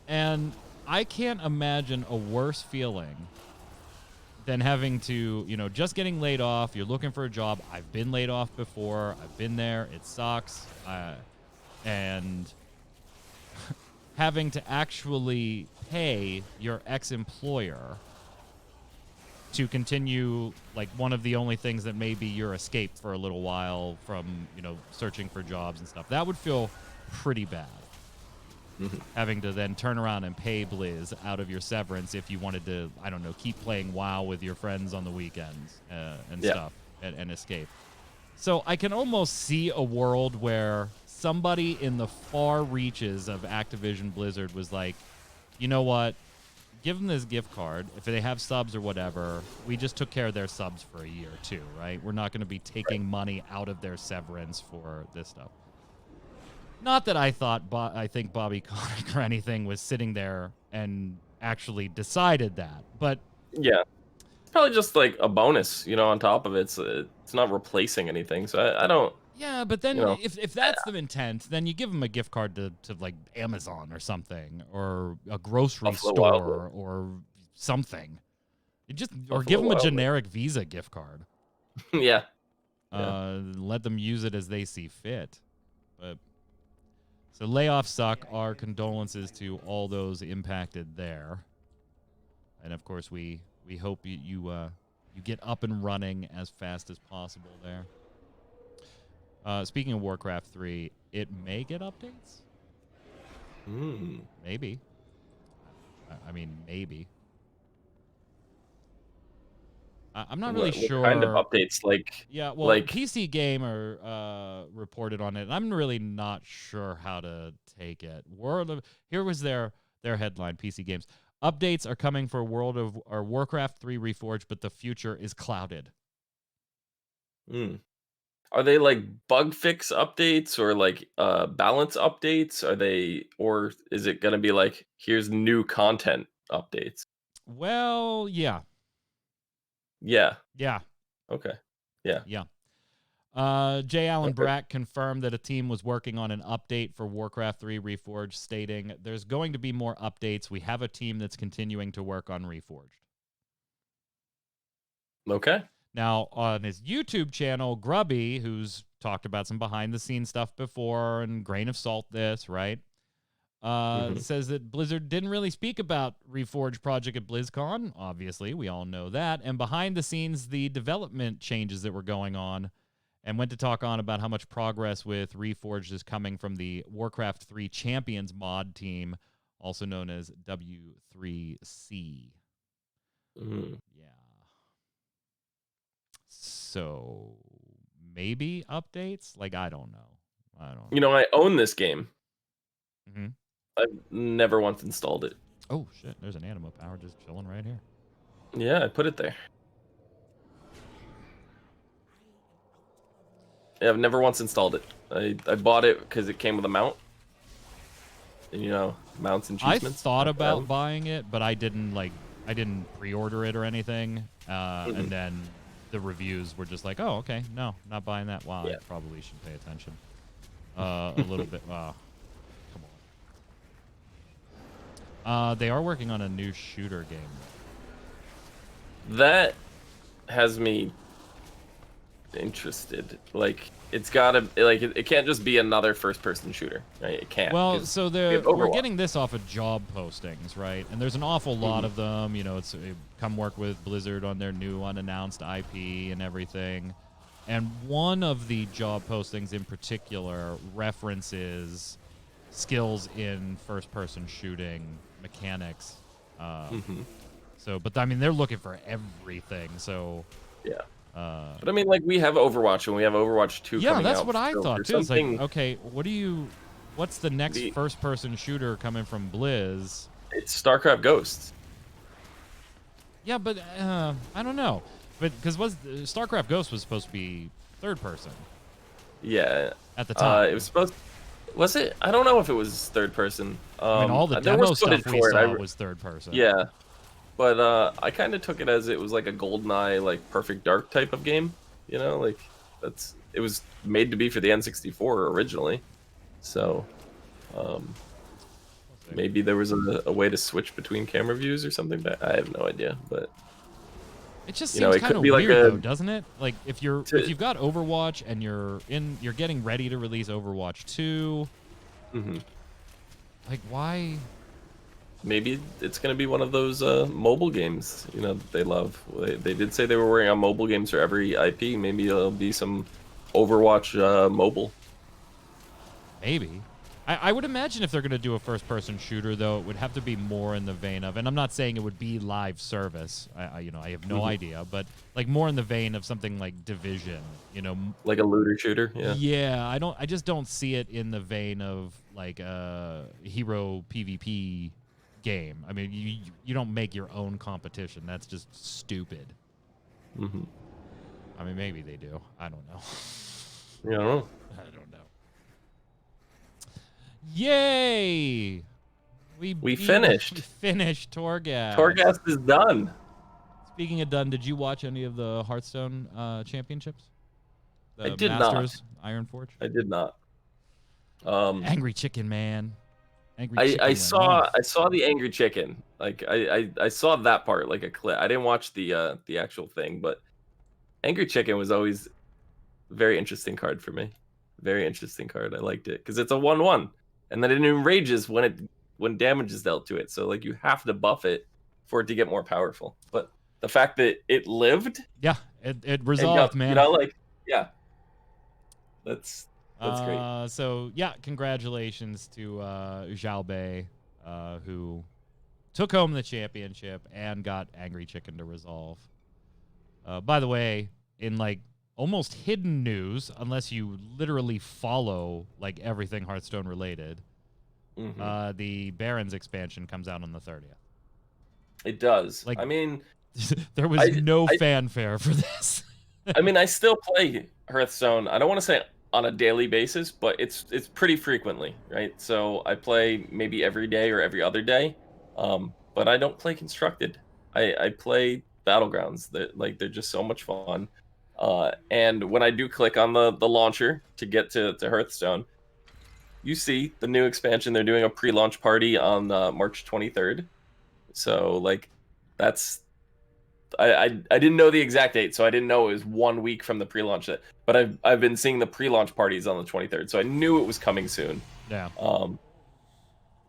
And I can't imagine a worse feeling than having to, just getting laid off. You're looking for a job. I've been laid off before. I've been there. It sucks. And having to actually pay your ex-employer to continue, like, one of the only things that may be your escape for a little while from, searching for jobs and stuff. That would feel pretty bad. Mm-hmm. Having to then turn around and pay Blizz out of your severance if you wanted to, I don't know, keep playing WoW with your friends on the weekends and stuff and escape. So I can almost see a world where somebody in the far reaches of Activision Blizzard was like, you know what? Give them this gift card. If they have subs or whatever, we just took care of their subs for a year too, right? We're not going to be taking money out of their severance for this stuff. Not that I think Bobby Kotick or anything was sitting there and actually decided that, but yeah, it's probably just like a bonus, on top of it. It's not replacing anything. So I don't. Yeah, but then if that's the intent, then you give them a gift card to like Amazon or something, or a grocery store or something. Or give them a generic Visa gift card. Yeah. Let them use it as they see fit. But so layoffs suck. Our condolences to all those impacted there, and of course we hope you get up and running as fast as possible there. Speaking of Warcraft 3, it may get updates. Maybe. I mean, maybe. I'm not really sure. What kind of updates? Yeah, well, PC Gamer reported on it, and I'm really not sure how to take it. Here was their headline, PC Games. Updates are coming for Warcraft 3 Reforged, but the future is clouded. Are they like bug fix updates or like balance updates? Or is it gonna be like, here's new content updates? Well, yeah. Yeah. Yeah. Okay. Yeah. Yeah. J. Allen Brack confirmed that a team was working on an update for Warcraft 3 Reforged, stating, "There's going to be more updates. We have a team that's continuing to work on Reforged." Okay. Now, on his YouTube channel, Grubby, who's talked about some behind-the-scenes stuff before, and grain of salt this, right, says that Blizzard didn't really speak about Reforged project at BlizzCon. Obviously, we all know that. And behind the scenes, the development changes that were going on, and went to talk on about how much progress with Reforged is coming from the Warcraft 3 Champions mod team, also known as W3C. Yeah. So maybe updates? Like, I don't know. I own this game. Mm-hmm. I've never once installed it. Oh, shit. There's an Anima Power just chilling right here. Yeah, I put it there. Yeah, I've never once installed it. I bought it because it came with a mount. And, mounts and achievements. I thought about buying it, but I didn't pre-order it or anything. And then the reviews were just like, oh, okay, no, not buying that. Wow, I probably should pay attention a little bit. Wow, come on. They are working on a new shooter game. That has me interested. Like, it's gotta, like, it can't just be another first-person shooter, right? It can't. Well, so we're getting this off of job postings, right? And there's an awful lot of them. It's come work with Blizzard on their new unannounced IP and everything. And one of the job postings in particular references skills in first-person shooting mechanics. So, but I mean, they're looking for everything. So, yeah. But I mean, like, we have Overwatch and we have Overwatch 2 Yeah, coming out. that's what I So thought there's too. It's like, something. okay, what's the next first-person shooter coming from Blizz? It's StarCraft Ghosts. Yeah, but I don't know. But because StarCraft Ghost was supposed to be third person. Yeah. At the time. It was supposed. Was it? I don't know if it was third person. I mean, all the there demo was stuff footage we for saw it. was third person. Yeah. But I kind of took it as it was like a GoldenEye, like Perfect Dark type of game. You know, like it was made to be for the N64 originally. So maybe there was a way to switch between camera views or something. But I have no idea. But it just seems kind of weird, though, doesn't it? Like if you've got Overwatch and you're getting ready to release Overwatch 2. Mm-hmm. Like why? Maybe it's going to be one of those mobile games, you know, that they love. They did say they were working on mobile games for every IP. Maybe it'll be some Overwatch mobile. Maybe. I would imagine if they're going to do a first-person shooter, though, it would have to be more in the vein of, and I'm not saying it would be live service. I have no idea, but like more in the vein of something like Division, you know, like a looter shooter. Yeah. Yeah, I just don't see it in the vein of like a hero PvP game. I mean, you don't make your own competition. That's just stupid. Mm-hmm. I mean, maybe they do. I don't know. I don't know. I don't know. Yay! We finished. We finished Torghast. Torghast is done. Speaking of done, did you watch any of the Hearthstone championships? I did Masters, not. Ironforge? I did not. Angry Chicken, man. I saw the Angry Chicken. Like I saw that part, like a clip. I didn't watch the actual thing, but Angry Chicken was always a very interesting card for me. Very interesting card. I liked it because it's a 1/1, and then it enrages when damage is dealt to it. So like you have to buff it for it to get more powerful. But the fact that it lived, yeah, it resolved, man. You know, like yeah, that's great. So yeah, congratulations to Zhao Bei, who took home the championship and got Angry Chicken to resolve. By the way, in like almost hidden news, unless you literally follow like everything Hearthstone related, the Barons expansion comes out on the 30th. It does. Like, I mean, there was no fanfare for this. I mean, I still play Hearthstone. I don't want to say on a daily basis, but it's pretty frequently, right? So I play maybe every day or every other day, but I don't play Constructed. I play Battlegrounds. They're just so much fun. And when I do click on the launcher to get to Hearthstone, you see the new expansion. They're doing a pre-launch party on March 23rd. So like, that's. I didn't know the exact date, so I didn't know it was 1 week from the pre-launch. But I've been seeing the pre-launch parties on the 23rd, so I knew it was coming soon. Yeah.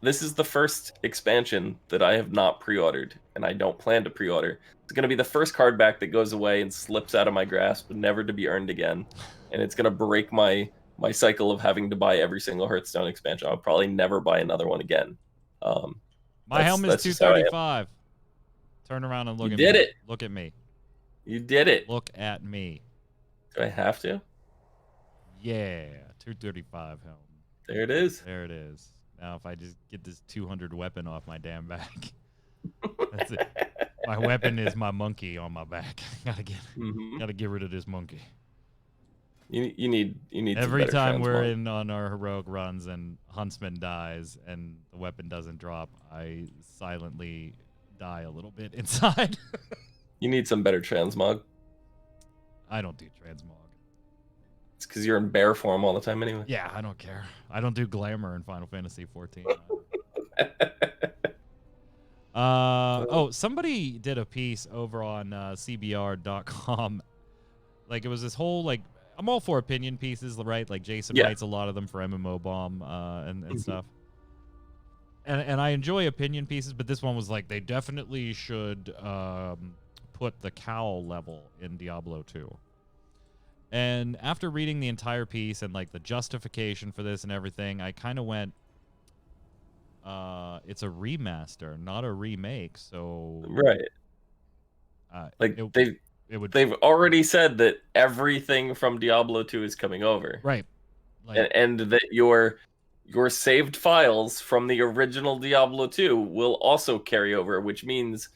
This is the first expansion that I have not pre-ordered, and I don't plan to pre-order. It's going to be the first card back that goes away and slips out of my grasp, never to be earned again. And it's going to break my cycle of having to buy every single Hearthstone expansion. I'll probably never buy another one again. My helmet's 235. Turn around and look at me. You did it. Look at me. You did it. Look at me. Do I have to? Yeah, 235 helmet. There it is. There it is. Now, if I just get this 200 weapon off my damn back, that's it. My weapon is my monkey on my back. Gotta get rid of this monkey. You need every time we're on our heroic runs and Huntsman dies and the weapon doesn't drop, I silently die a little bit inside. You need some better transmog. I don't do transmog. It's because you're in bear form all the time anyway. Yeah, I don't care. I don't do glamour in Final Fantasy 14. Somebody did a piece over on cbr.com. Like, it was this whole, like, I'm all for opinion pieces, right? Like, Jason writes a lot of them for MMO Bomb and stuff. And I enjoy opinion pieces, but this one was like, they definitely should put the cowl level in Diablo 2. And after reading the entire piece and like the justification for this and everything, I kind of went, it's a remaster, not a remake. So right, it would they've already said that everything from Diablo 2 is coming over. right. Like And that your saved files from the original Diablo 2 will also carry over, which means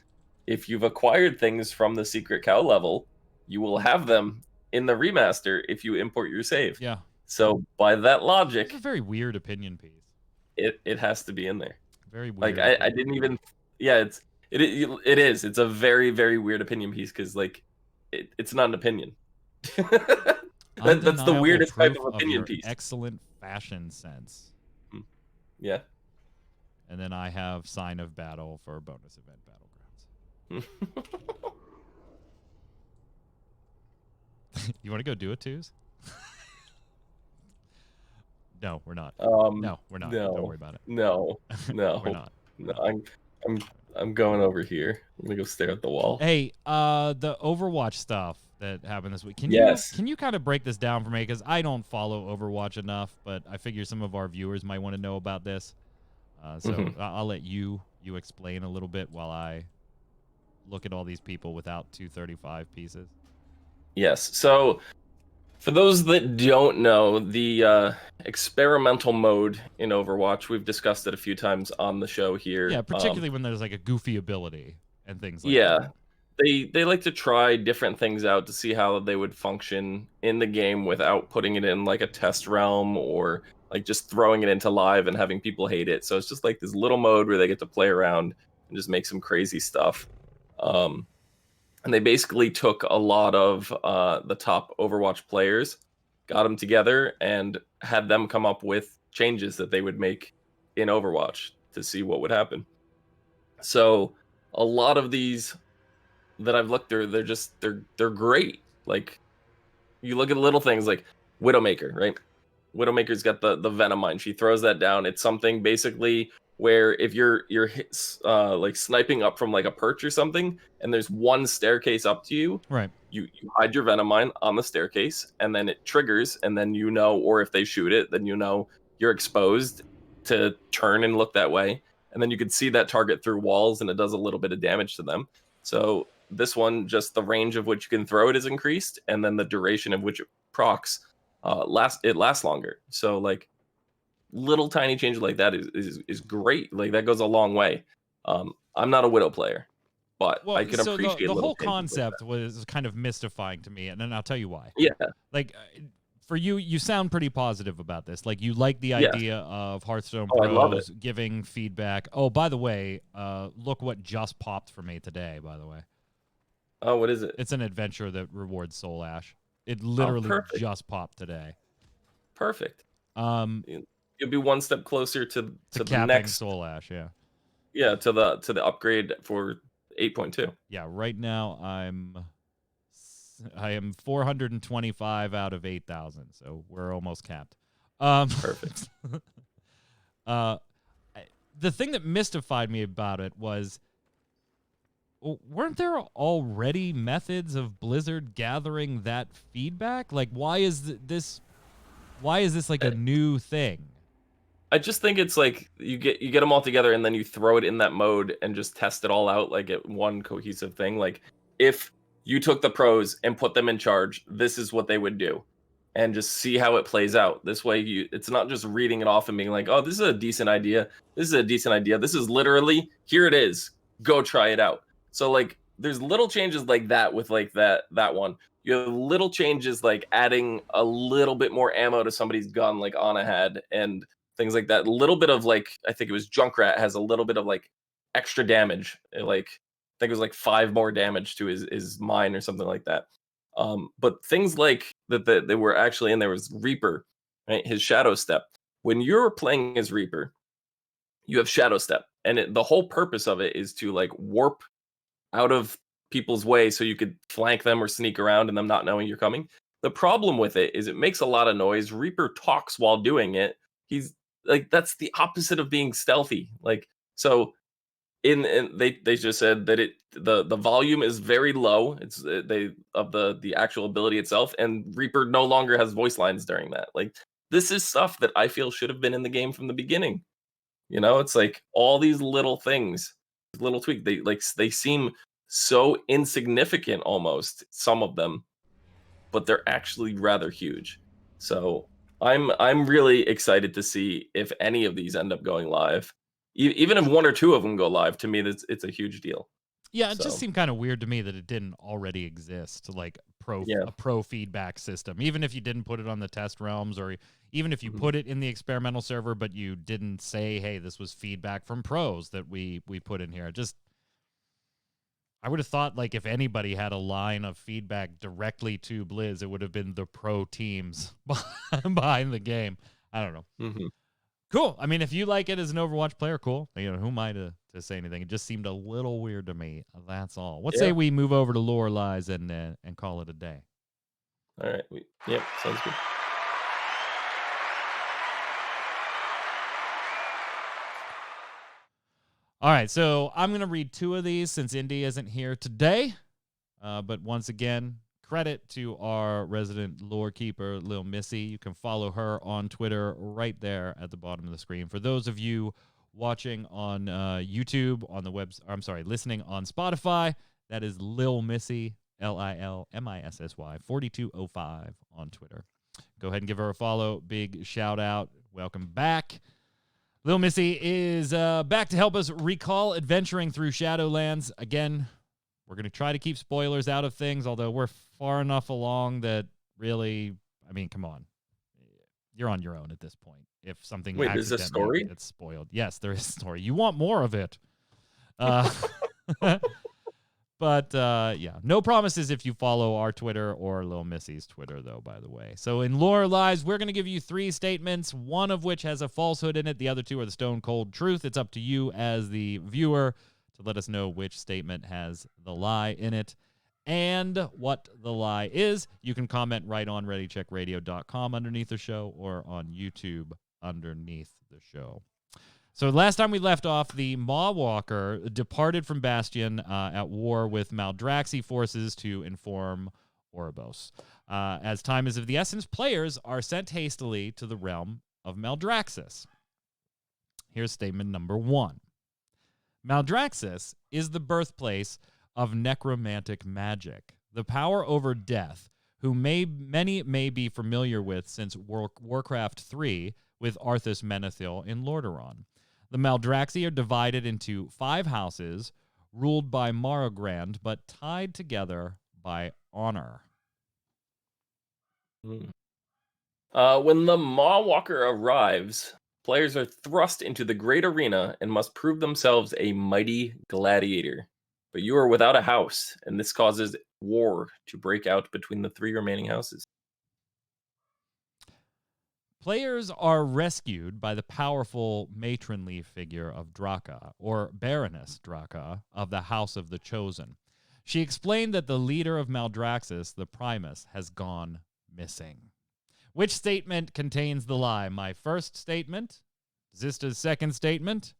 if you've acquired things from the secret cow level, you will have them in the remaster if you import your save. yeah, So by that it's a logic, very weird opinion piece. it has to be in there. Very Like weird. I didn't even yeah, it is. It's a very, very weird opinion piece because like it's not an opinion. That's the Undeniable weirdest type proof of of opinion your piece. excellent fashion sense. Yeah. And then I have Sign of Battle for bonus event battlegrounds. You want to go do it, twos? No, we're not. No, we're not. No, Don't worry about it. No, no, We're not. no. I'm going over here. I'm gonna go stare at the wall. Hey, the Overwatch stuff that happened this week. Can you kind of break this down for me? Because I don't follow Overwatch enough, but I figure some of our viewers might want to know about this. So I'll let you explain a little bit while I look at all these people without 235 pieces. Yes. So, for those that don't know, the experimental mode in Overwatch, we've discussed it a few times on the show here. Yeah, particularly when there's like a goofy ability and things like yeah, that. they like to try different things out to see how they would function in the game without putting it in like a test realm or like just throwing it into live and having people hate it. So it's just like this little mode where they get to play around and just make some crazy stuff. And they basically took a lot of the top Overwatch players, got them together, and had them come up with changes that they would make in Overwatch to see what would happen. So a lot of these that I've looked through, they're great. Like you look at the little things like Widowmaker, right? Widowmaker's got the venom mine. She throws that down. It's something basically where if you're like sniping up from like a perch or something, and there's one staircase up to you, Right. you hide your venom mine on the staircase, and then it triggers, and then or if they shoot it, then you're exposed to turn and look that way, and then you can see that target through walls, and it does a little bit of damage to them. So this one, just the range of which you can throw it is increased, and then the duration of which it procs lasts longer. So like little tiny changes like that is great. Like that goes a long way. I'm not a Widow player, but I can so appreciate the little whole changes like concept was kind of mystifying to me, and then I'll tell you why. Yeah. Like for you sound pretty positive about this. Like you like the idea of Hearthstone I love pros giving feedback. Oh, by the way, look what just popped for me today, by the way. Oh, what is it? It's an adventure that rewards Soul Ash. It literally just popped today. Perfect. You'll be one step closer to the next Soul Ash, yeah. Yeah, to the upgrade for 8.2. Yeah, right now I am 425 out of 8,000, so we're almost capped. Perfect. The thing that mystified me about it was, weren't there already methods of Blizzard gathering that feedback? Like, why is this like a new thing? I just think it's like you get them all together and then you throw it in that mode and just test it all out like at one cohesive thing. Like if you took the pros and put them in charge, this is what they would do, and just see how it plays out. This way, it's not just reading it off and being like, "Oh, this is a decent idea. This is a decent idea. This is literally here it is. Go try it out." So like, there's little changes like that with like that one. You have little changes like adding a little bit more ammo to somebody's gun, like Ana had, and things like that. A little bit of like, I think it was Junkrat has a little bit of like extra damage. Like I think it was like 5 more damage to his mine or something like that. But things like that they were actually in there was Reaper, right? His Shadow Step. When you're playing as Reaper, you have Shadow Step, and the whole purpose of it is to like warp out of people's way so you could flank them or sneak around and them not knowing you're coming. The problem with it is it makes a lot of noise. Reaper talks while doing it. He's like, that's the opposite of being stealthy. Like, so they just said that the volume is very low. It's of the actual ability itself, and Reaper no longer has voice lines during that. Like, this is stuff that I feel should have been in the game from the beginning. You know, it's like all these little things, little tweak. They seem so insignificant almost, some of them, but they're actually rather huge. So I'm really excited to see if any of these end up going live. Even if one or two of them go live, to me, it's a huge deal. Yeah, it just So seemed kind of weird to me that it didn't already exist, like yeah. a pro feedback system. Even if you didn't put it on the test realms, or even if you put it in the experimental server, but you didn't say, "Hey, this was feedback from pros that we put in here." Just, I would have thought, like, if anybody had a line of feedback directly to Blizz, it would have been the pro teams behind the game. I don't know. Mm-hmm. Cool. I mean, if you like it as an Overwatch player, cool. You know, who am I to say anything? It just seemed a little weird to me. That's all. Let's say we move over to Lore Lies and call it a day. All right. Yep. Sounds good. All right. So I'm going to read two of these since Indy isn't here today. But once again, credit to our resident lore keeper, Lil Missy. You can follow her on Twitter right there at the bottom of the screen. For those of you watching on YouTube, on the listening on Spotify, that is Lil Missy, LILMISSY 4205 on Twitter. Go ahead and give her a follow. Big shout out. Welcome back. Lil Missy is back to help us recall adventuring through Shadowlands. Again, we're going to try to keep spoilers out of things, although we're far enough along that really, I mean, come on. You're on your own at this point. If something there's a story? gets spoiled. Yes, there is a story. You want more of it. But, yeah, no promises if you follow our Twitter or Lil Missy's Twitter, though, by the way. So in Lore Lies, we're going to give you 3 statements, one of which has a falsehood in it. The other 2 are the stone cold truth. It's up to you as the viewer to let us know which statement has the lie in it and what the lie is. You can comment right on ReadyCheckRadio.com underneath the show or on YouTube underneath the show. So last time we left off, the Maw Walker departed from Bastion at war with Maldraxi forces to inform Oribos. As time is of the essence, players are sent hastily to the realm of Maldraxxus. Here's statement number 1. Maldraxxus is the birthplace of necromantic magic, the power over death, who many may be familiar with since Warcraft 3 with Arthas Menethil in Lordaeron. The Maldraxxi are divided into 5 houses, ruled by Marogrand, but tied together by honor. When the Maw Walker arrives, players are thrust into the great arena and must prove themselves a mighty gladiator. But you are without a house, and this causes war to break out between the 3 remaining houses. Players are rescued by the powerful matronly figure of Draka, or Baroness Draka, of the House of the Chosen. She explained that the leader of Maldraxxus, the Primus, has gone missing. Which statement contains the lie? My first statement, Zista's second statement,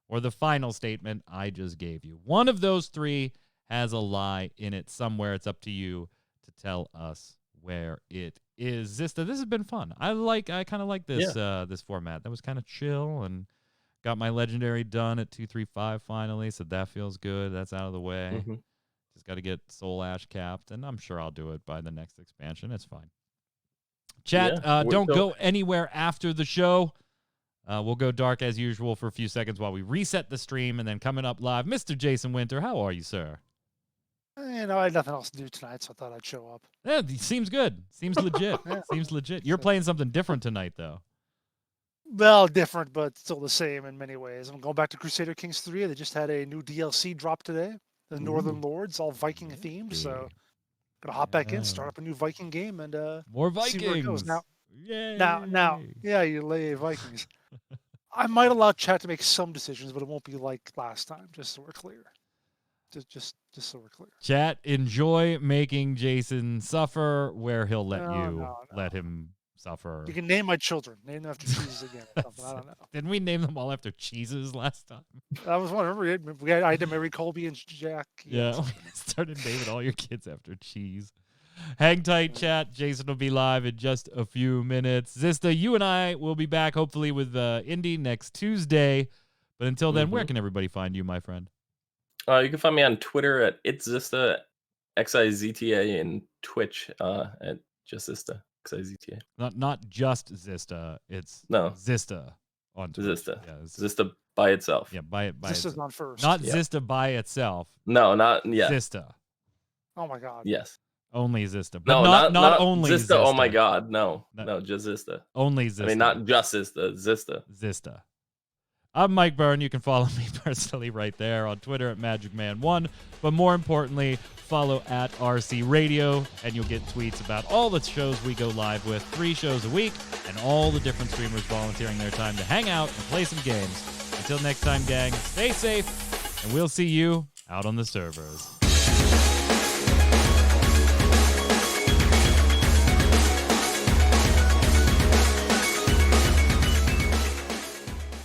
or the final statement I just gave you? One of those 3 has a lie in it somewhere. It's up to you to tell us where it is. Zista, this has been fun. I kind of like this this format. That was kind of chill, and got my legendary done at 235 finally, so that feels good. That's out of the way. Just got to get Soul Ash capped, and I'm sure I'll do it by the next expansion. It's fine. Chat, don't go anywhere after the show. We'll go dark as usual for a few seconds while we reset the stream, and then coming up live, Mr. Jason Winter. How are you, sir? You know, I had nothing else to do tonight, so I thought I'd show up. Yeah, seems good. Seems legit. Seems legit. You're playing something different tonight, though. Well, different, but still the same in many ways. I'm going back to Crusader Kings 3. They just had a new DLC drop today. The Northern Lords, all Viking themed. So, gonna hop back in, start up a new Viking game, and more Vikings. See where it goes. Now, Yay. now, yeah, you lay Vikings. I might allow chat to make some decisions, but it won't be like last time. Just so we're clear. Just so we're clear. Chat, enjoy making Jason suffer where he'll let let him suffer. You can name my children. Name them after cheeses again. I don't know. Didn't we name them all after cheeses last time? I was wondering. Remember, I had to marry Colby and Jack. Yeah, we started naming all your kids after cheese. Hang tight, chat. Jason will be live in just a few minutes. Zista, you and I will be back hopefully with Indy next Tuesday. But until then, where can everybody find you, my friend? You can find me on Twitter at itzista, XIZTA, and Twitch at just Zista, XIZTA. Not just Zista. It's No. Zista on Twitch. Zista. Yeah, Zista by itself. Yeah, by This is itself. on first. Not Yeah. Zista by itself. No, not yeah. Zista. Oh my god. Yes. Only Zista. No, But not only Zista. Zista. Oh my god, no, No. just Zista. Only Zista. I mean, not just Zista, Zista. Zista. I'm Mike Byrne. You can follow me personally right there on Twitter at MagicMan1. But more importantly, follow at RC Radio, and you'll get tweets about all the shows we go live with, 3 shows a week, and all the different streamers volunteering their time to hang out and play some games. Until next time, gang, stay safe, and we'll see you out on the servers.